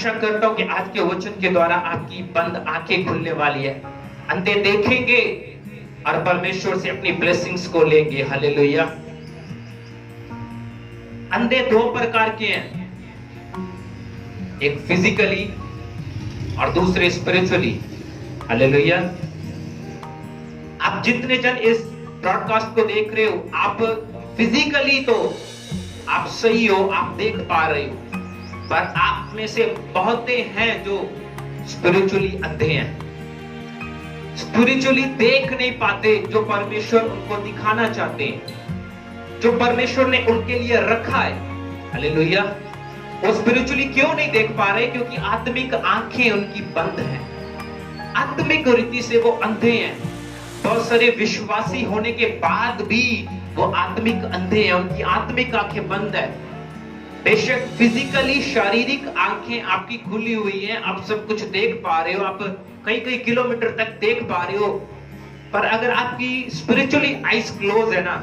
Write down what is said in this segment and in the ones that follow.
आशा करता हूं कि आज के वचन के द्वारा आपकी बंद आंखें खुलने वाली है, अंधे देखेंगे और परमेश्वर से अपनी ब्लेसिंग्स को लेंगे। हालेलुया। अंधे दो प्रकार के हैं, एक फिजिकली और दूसरे स्पिरिचुअली। हालेलुया। आप जितने जन इस ब्रॉडकास्ट को देख रहे हो, आप फिजिकली तो आप सही हो, आप देख पा रहे हो, पर आप में से बहुते हैं जो स्पिरिचुअली अंधे हैं, स्पिरिचुअली देख नहीं पाते जो परमेश्वर उनको दिखाना चाहते हैं, जो परमेश्वर ने उनके लिए रखा है। हालेलुया। वो स्पिरिचुअली क्यों नहीं देख पा रहे? क्योंकि आत्मिक आंखें उनकी बंद हैं, आत्मिक रीति से वो अंधे हैं। बहुत सारे विश्वासी होने के बाद भी वो आत्मिक अंधे हैं, उनकी आत्मिक आंखें बंद है। बेशक फिजिकली शारीरिक आंखें आपकी खुली हुई हैं, आप सब कुछ देख पा रहे हो, आप कई कई किलोमीटर तक देख पा रहे हो, पर अगर आपकी स्पिरिचुअली आईज क्लोज है ना,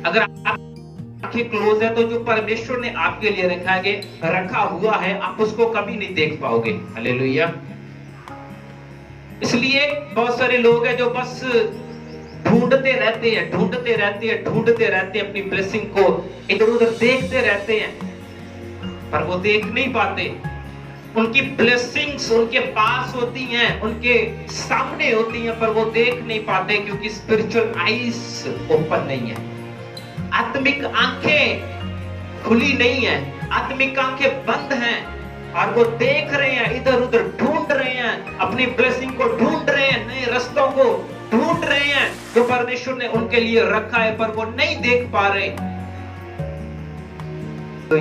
अगर आंखें क्लोज है, तो जो परमेश्वर ने आपके लिए रखा हुआ है, आप उसको कभी नहीं देख पाओगे। हालेलुया। इसलिए बहुत सारे लोग हैं जो बस ढूंढते रहते हैं अपनी ब्लेसिंग को, इधर उधर देखते रहते हैं, पर वो देख नहीं पाते। उनकी ब्लेसिंग्स उनके पास होती हैं, उनके सामने होती हैं, पर वो देख नहीं पाते क्योंकि स्पिरिचुअल आईज ओपन नहीं है, आत्मिक आंखें खुली नहीं है, आत्मिक आंखें बंद हैं और वो देख रहे हैं, इधर उधर ढूंढ रहे हैं, अपनी ब्लेसिंग को ढूंढ रहे हैं, नए रास्तों को ढूंढ रहे हैं जो परमेश्वर ने उनके लिए रखा है, पर वो नहीं देख पा रहे। तो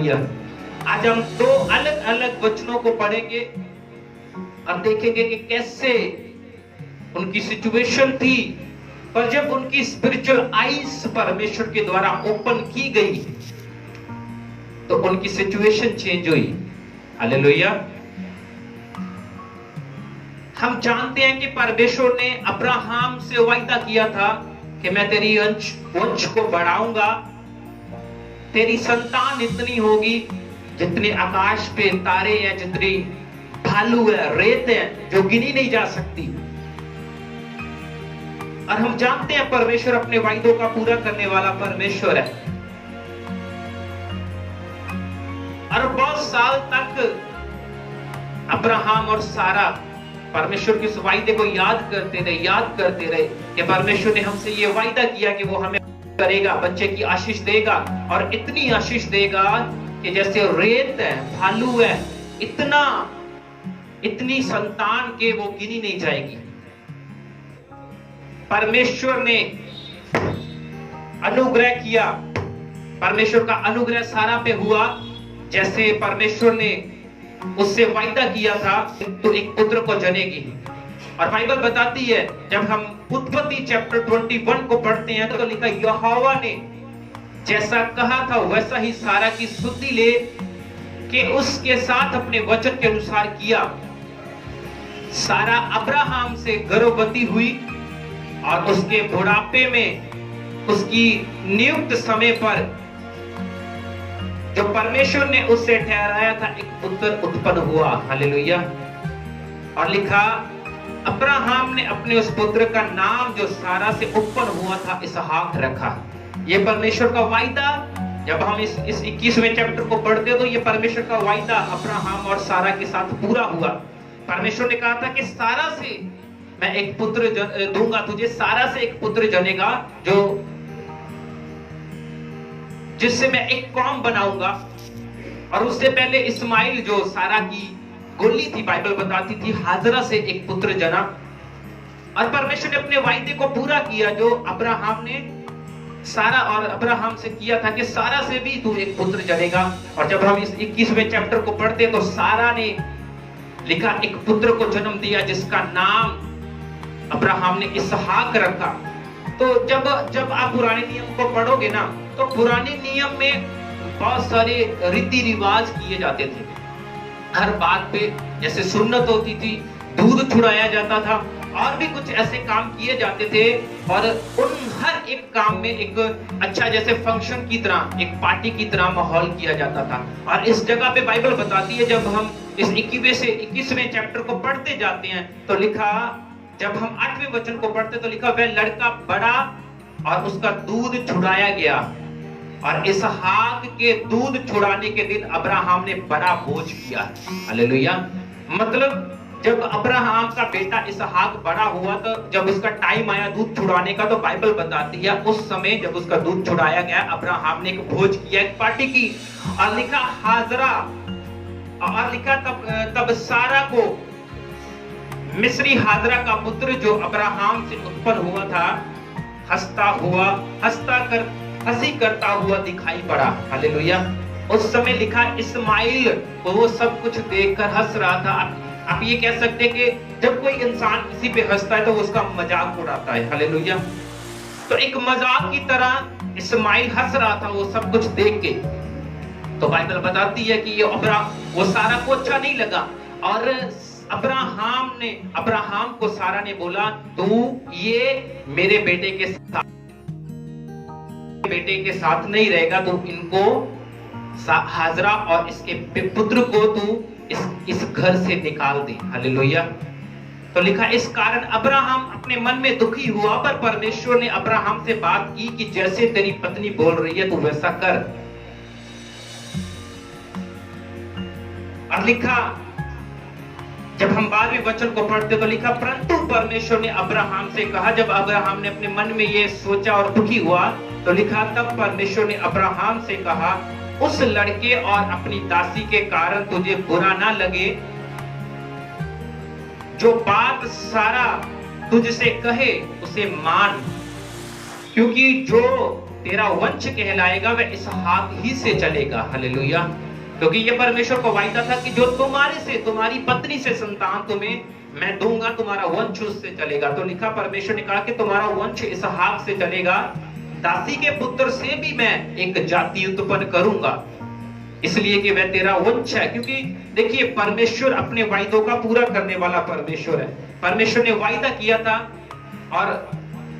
आज हम दो अलग अलग वचनों को पढ़ेंगे और देखेंगे कि कैसे उनकी सिचुएशन थी, पर जब उनकी स्पिरिचुअल आईज परमेश्वर के द्वारा ओपन की गई तो उनकी सिचुएशन चेंज हुई। हालेलुया। हम जानते हैं कि परमेश्वर ने अब्राहम से वायदा किया था कि मैं तेरी वंश को बढ़ाऊंगा, तेरी संतान इतनी होगी जितने आकाश पे तारे हैं, जितनी भालू है, रेत है, जो गिनी नहीं जा सकती। और हम जानते हैं परमेश्वर अपने वायदों का पूरा करने वाला परमेश्वर है। और बहुत साल तक अब्राहम और सारा परमेश्वर के उस वायदे को याद करते रहे कि परमेश्वर ने हमसे ये वायदा किया कि वो हमें करेगा, बच्चे की आशीष देगा, और इतनी आशीष देगा कि जैसे रेत है, भालू है, इतनी संतान के वो गिनी नहीं जाएगी। परमेश्वर ने अनुग्रह किया, परमेश्वर का अनुग्रह सारा पे हुआ, जैसे परमेश्वर ने उससे वायदा किया था तो एक पुत्र को जनेगी। और बाइबल बताती है, जब हम उत्पत्ति चैप्टर 21 को पढ़ते हैं तो लिखा, यहोवा ने जैसा कहा था वैसा ही सारा की सुधि ले के उसके साथ अपने वचन के अनुसार किया। सारा अब्राहम से गर्भवती हुई और उसके बुढ़ापे में उसकी नियुक्त समय पर जो परमेश्वर ने उससे ठहराया था एक पुत्र उत्पन्न हुआ। हालेलुया। और लिखा, अब्राहम ने अपने उस पुत्र का नाम जो सारा से उत्पन्न हुआ था इसहाक रखा। ये परमेश्वर का वायदा, जब हम इस 21वें चैप्टर को पढ़ते हो तो ये परमेश्वर का वायदा अब्राहम और सारा के साथ पूरा हुआ। परमेश्वर ने कहा था कि सारा से मैं एक पुत्र दूंगा तुझे, सारा से एक पुत्र जनेगा जो जिससे मैं एक कौम बनाऊंगा। और उससे पहले इस्माइल जो सारा की गोली थी, बाइबल बताती थी, हाजरा से एक पुत्र जना। और परमेश्वर ने अपने वायदे को पूरा किया जो अब्राहम ने सारा और अब्राहम से किया था कि सारा से भी तू एक पुत्र जनेगा। और जब हम इस 21वें चैप्टर को पढ़ते हैं तो सारा ने लिखा एक पुत्र को जन्म दिया जिसका नाम अब्राहम ने इसहाक रखा। तो जब आप पुराने नियम को पढ़ोगे ना, तो पुराने नियम में बहुत सारे रीति रिवाज किए जाते थे। हर बात पे जैसे सुन्नत होती थी, दूध छुड़ाया जाता था, और भी कुछ ऐसे काम किए जाते थे। और उन हर एक काम में एक अच्छा जैसे फंक्शन की तरह, एक पार्टी की तरह माहौल किया जाता था। और इस जगह पे बाइबल बताती है, जब हम इस 21वें चैप्टर को पढ़ते जाते हैं तो लिखा, जब हम 8वें वचन को पढ़ते तो लिखा, वह लड़का बड़ा और उसका दूध छुड़ाया गया, और इसहाक के दूध छुड़ाने के दिन अब्राहम ने बड़ा बोझ किया। हालेलुया। मतलब जब अब्राहम का बेटा इसहाक बड़ा हुआ तो जब उसका टाइम आया दूध छुड़ाने का, तो बाइबल बताती है उस समय जब उसका दूध छुड़ाया गया, अब्राहम ने एक भोज किया, एक पार्टी की, और लिखा हाजरा, और लिखा तब सारा को, मिस्री हाजरा का पुत्र जो अब्राहम से उत्पन्न हुआ था, हंसी करता हुआ दिखाई पड़ा। हालेलुया। उस समय लिखा इस्माइल वो सब कुछ देखकर हंस रहा था। आप ये कह सकते हैं कि जब कोई इंसान किसी पे हंसता है तो वो उसका मजाक उड़ाता है। हालेलुया। तो एक मजाक की तरह इस्माइल हंस रहा था वो सब कुछ देख के। तो बाइबल बताती है कि ये वो सारा को अच्छा नहीं लगा, और अब्राहम को सारा ने बोला, तू ये मेरे बेटे के साथ नहीं रहेगा, तू इनको हाजरा और इसके पुत्र को तू इस घर से निकाल दे। हालेलुया। तो लिखा, इस कारण अब्राहम अपने मन में दुखी हुआ, पर परमेश्वर ने अब्राहम से बात की कि जैसे तेरी पत्नी बोल रही है तू वैसा कर। और लिखा, जब हम 12वें वचन को पढ़ते तो लिखा, परंतु परमेश्वर ने अब्राहम से कहा, जब अब्राहम ने अपने मन में ये सोचा और दुखी हुआ तो लिखा, तब परमेश्वर ने अब्राहम से कहा, उस लड़के और अपनी दासी के कारण तुझे बुरा ना लगे, जो बात सारा तुझसे कहे उसे मान, क्योंकि जो तेरा वंश कहलाएगा वह इसहाक ही से चलेगा। हालेलुया। क्योंकि ये परमेश्वर को वायदा था कि जो तुम्हारे से, तुम्हारी पत्नी से संतान तुम्हें मैं दूंगा, तुम्हारा वंश उससे चलेगा। तो लिखा, परमेश्वर ने कहा कि तुम्हारा वंश इसहाक से चलेगा, दासी के पुत्र से भी मैं एक जाति उत्पन्न करूंगा, इसलिए कि वह तेरा वंश है। क्योंकि देखिए, परमेश्वर अपने वायदों का पूरा करने वाला परमेश्वर है। परमेश्वर ने वायदा किया था, और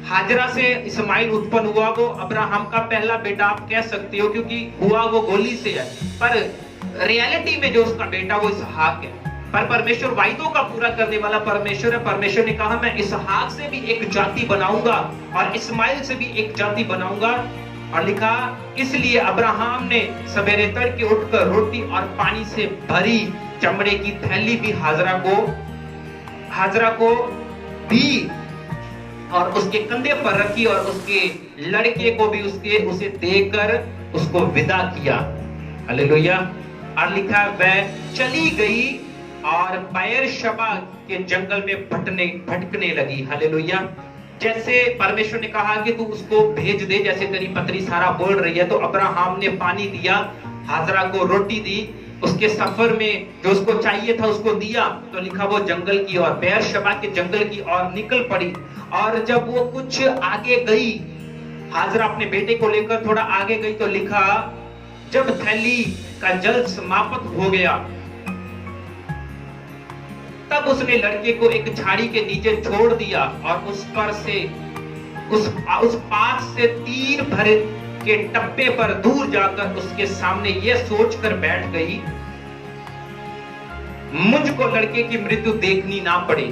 हाजरा से इस्माइल उत्पन्न हुआ, वो अब्राहम का पहला बेटा आप कह सकते हो, क्योंकि हुआ वो गोली से है, पर रियलिटी में जो उसका बेटा वो इसहाक है। पर परमेश्वर वायदों का पूरा करने वाला परमेश्वर है। परमेश्वर ने कहा, मैं इसहाक से भी एक जाति बनाऊंगा और इस्माइल से भी एक जाति बनाऊंगा। और लिखा, इसलिए अब्राहम ने सवेरे तड़के उठकर रोटी और पानी से भरी चमड़े की थैली भी हाजरा को दी, और उसके कंधे पर रखी, और उसके लड़के को भी उसे देकर उसको विदा किया। हालेलुया। और लिखा, वह चली गई और बेएरशेबा के जंगल में भटकने लगी। हालेलुया। जैसे परमेश्वर ने कहा कि तू उसको भेज दे, जैसे तेरी पत्नी सारा बोल रही है, तो अब्राहम ने पानी दिया, हाजरा को रोटी दी, उसके सफर में जो उसको चाहिए था उसको दिया। तो लिखा, वो जंगल की ओर, बेएरशेबा के जंगल की ओर निकल पड़ी। और जब वो कुछ आगे गई, हाजरा अपने बेटे को लेकर थोड़ा आगे गई, तो लिखा, जब थैली का जल समाप्त हो गया, तब उसने लड़के को एक झाड़ी के नीचे छोड़ दिया, और उस पास से तीर भरे के टप्पे पर दूर जाकर उसके सामने यह सोचकर बैठ गई, मुझको लड़के की मृत्यु देखनी ना पड़े।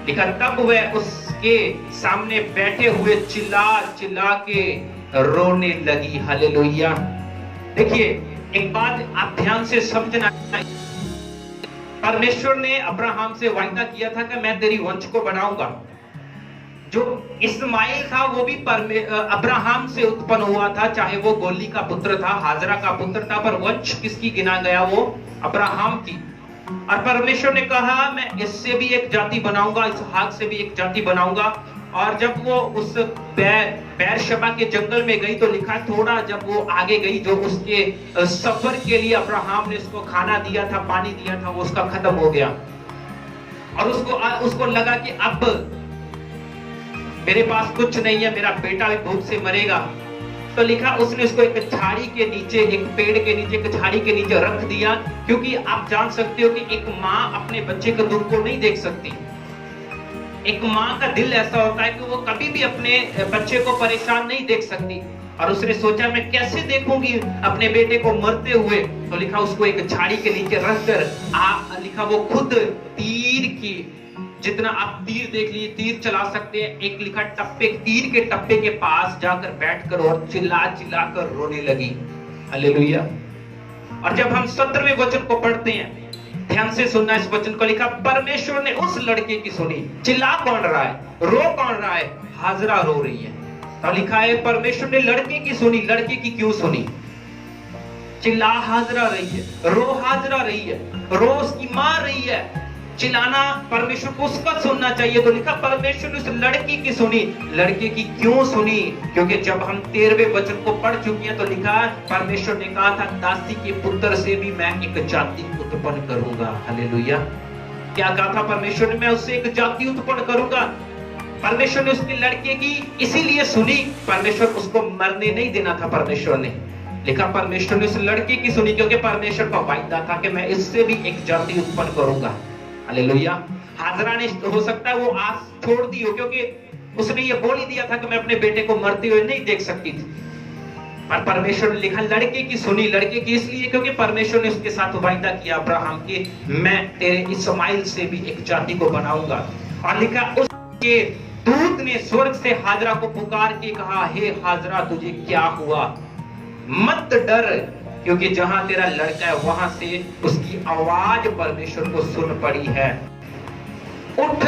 लिखा, तब वह उसके सामने बैठे हुए चिल्ला के रोने लगी। हालेलुया। देखिए, एक बात आप ध्यान से समझना, परमेश्वर ने अब्राहम से वायदा किया था कि मैं तेरी वंश को बनाऊंगा। जो इस्माइल था वो भी अब्राहम से उत्पन्न हुआ था, चाहे वो गोली का पुत्र था, हाजरा का पुत्र था, पर वंश किसकी गिना गया? वो अब्राहम की। और परमेश्वर ने कहा, मैं इससे भी एक जाति बनाऊंगा, इसहाक से भी एक जाति बनाऊंगा। और जब वो उस बेएरशेबा के जंगल में गई, तो लिखा, थोड़ा जब वो आगे गई, जो उसके सफर के लिए अब्राहम ने उसको खाना दिया था, पानी दिया था, वो उसका खत्म हो गया। और उसको लगा कि अब मेरे पास कुछ नहीं है, मेरा बेटा भी भूख से मरेगा। तो लिखा, उसने उसको एक झाड़ी के नीचे, एक पेड़ के नीचे, एक झाड़ी के नीचे रख दिया। क्योंकि आप जान सकते हो कि एक माँ अपने बच्चे के दुख को नहीं देख सकती। एक माँ का दिल ऐसा होता है कि वो कभी भी अपने बच्चे को परेशान नहीं देख सकती, और उसने सोचा मैं कैसे देखूंगी अपने बेटे को मरते हुए, तो लिखा उसको एक झाड़ी के नीचे रखकर लिखा वो खुद तीर की, जितना आप तीर देख लीजिए तीर चला सकते हैं, एक लिखा टप्पे, तीर के टप्पे के पास जाकर बैठकर और चिल्ला चिल्ला कर रोने लगी। हालेलुया। और जब हम 17वें वचन को पढ़ते हैं, ध्यान से सुनना इस वचन को, लिखा परमेश्वर ने उस लड़के की सुनी। चिल्ला कौन रहा है, रो कौन रहा है, हाजरा रो रही है। तो लिखा है परमेश्वर ने लड़के की सुनी। लड़के की क्यों सुनी? चिल्ला हाजरा रही है, रो हाजरा रही है, रो उसकी मां रही है, चिल्लाना परमेश्वर को उसका सुनना चाहिए। तो लिखा परमेश्वर ने उस लड़की की सुनी। लड़के की क्यों सुनी? क्योंकि जब हम 13वें वचन को पढ़ चुके हैं तो लिखा परमेश्वर ने कहा था दासी के पुत्र से भी मैं एक जाति उत्पन्न करूंगा। हालेलुया। क्या कहा था परमेश्वर ने? मैं उससे एक जाति उत्पन्न करूंगा। परमेश्वर ने उसके लड़के की इसीलिए सुनी, परमेश्वर उसको मरने नहीं देना था। परमेश्वर ने लिखा परमेश्वर ने उस लड़के की सुनी क्योंकि परमेश्वर का वायदा था कि मैं इससे भी एक जाति उत्पन्न करूंगा। हालेलुया। हाजरा ने हो सकता है वो आस छोड़ दी हो, क्योंकि उसने ये बोल ही दिया था कि मैं अपने बेटे को मरते हुए नहीं देख सकती थी, पर परमेश्वर ने लिखा लड़के की सुनी। लड़के की इसलिए क्योंकि परमेश्वर ने उसके साथ वायदा किया अब्राहम के, मैं तेरे इस्माइल से भी एक जाति को बनाऊंगा। और लिखा उसके दूत ने स्वर्ग से हाजरा को पुकार के कहा, हे हाजरा तुझे क्या हुआ, मत डर, क्योंकि जहां तेरा लड़का है वहां से उसकी आवाज परमेश्वर को सुन पड़ी है। उठ,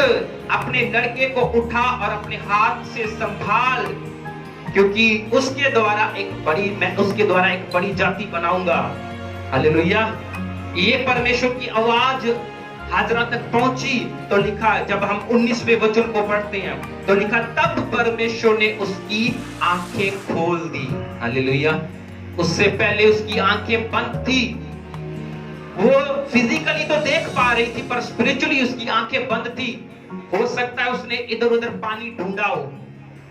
अपने लड़के को उठा और अपने हाथ से संभाल, क्योंकि उसके द्वारा एक बड़ी जाति बनाऊंगा। हालेलुया। ये परमेश्वर की आवाज हाजरा तक पहुंची। तो लिखा जब हम 19वें वचन को पढ़ते हैं तो लिखा तब परमेश्वर ने उसकी आंखें खोल दी। हालेलुया। उससे पहले उसकी आंखें बंद थी, वो फिजिकली तो देख पा रही थी पर स्पिरिचुअली उसकी आंखें बंद थी। हो सकता है उसने इधर उधर पानी ढूंढा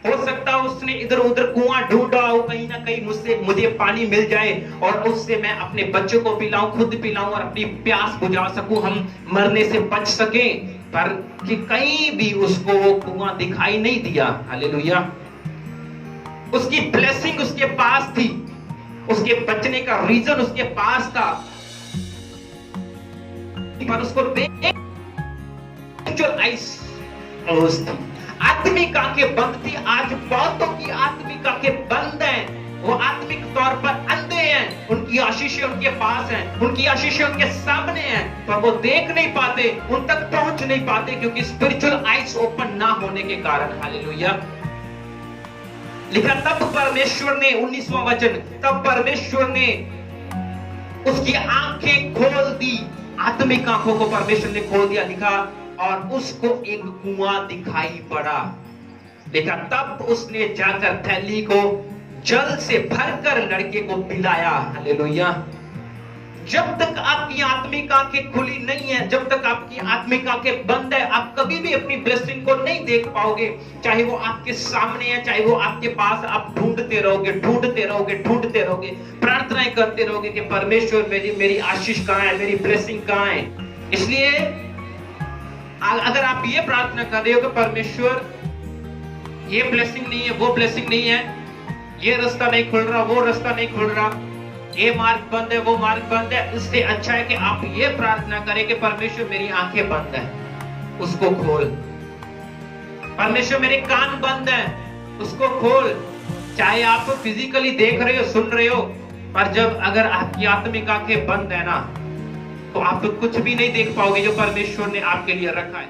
हो सकता है उसने इधर उधर कुआं ढूंढा हो, कहीं ना कहीं मुझे पानी मिल जाए और उससे मैं अपने बच्चों को पिलाऊं, खुद पिलाऊं और अपनी प्यास बुझा सकूं, हम मरने से बच सके, पर कि कहीं भी उसको वो कुआं दिखाई नहीं दिया। हालेलुया। उसकी ब्लेसिंग उसके पास थी, उसके बचने का रीजन उसके पास था, पर उसको आत्मिक आंखें बंद थी। आज बहुतों की आत्मिक आंखें बंद हैं, वो आत्मिक तौर पर अंधे हैं, उनकी आशीषें उनके पास हैं, उनकी आशीषें उनके सामने हैं, पर वो देख नहीं पाते, उन तक पहुंच नहीं पाते, क्योंकि स्पिरिचुअल आईज ओपन ना होने के कारण। हालेलुया। लिखा तब परमेश्वर ने, 19वां वचन, तब परमेश्वर ने उसकी आंखें खोल दी, आत्मिक आंखों को परमेश्वर ने खोल दिया। लिखा और उसको एक कुआं दिखाई पड़ा। लिखा तब उसने जाकर थैली को जल से भरकर लड़के को पिलाया। हालेलुया। जब तक आपकी आत्मिक आंखें खुली नहीं है, जब तक आपकी आत्मिक आंखें बंद है, आप कभी भी अपनी ब्लेसिंग को नहीं देख पाओगे। चाहे वो आपके सामने है, चाहे वो आपके पास, आप ढूंढते रहोगे, ढूंढते रहोगे, ढूंढते रहोगे, प्रार्थनाएं करते रहोगे कि परमेश्वर मेरी आशीष कहां है, मेरी ब्लेसिंग कहां है। इसलिए अगर आप ये प्रार्थना कर रहे हो कि परमेश्वर ये ब्लेसिंग नहीं है, वो ब्लेसिंग नहीं है, ये रास्ता नहीं खुल रहा, वो रास्ता नहीं खुल रहा, ये मार्ग बंद है, वो मार्ग बंद है, इससे अच्छा है कि आप ये प्रार्थना करें कि परमेश्वर मेरी आंखें बंद है, उसको खोल। परमेश्वर मेरे कान बंद है, उसको खोल। चाहे आप फिजिकली देख रहे हो, सुन रहे हो, पर जब अगर आपकी आत्मिक आंखें बंद है ना, तो आप तो कुछ भी नहीं देख पाओगे जो परमेश्वर ने आपके लिए रखा है।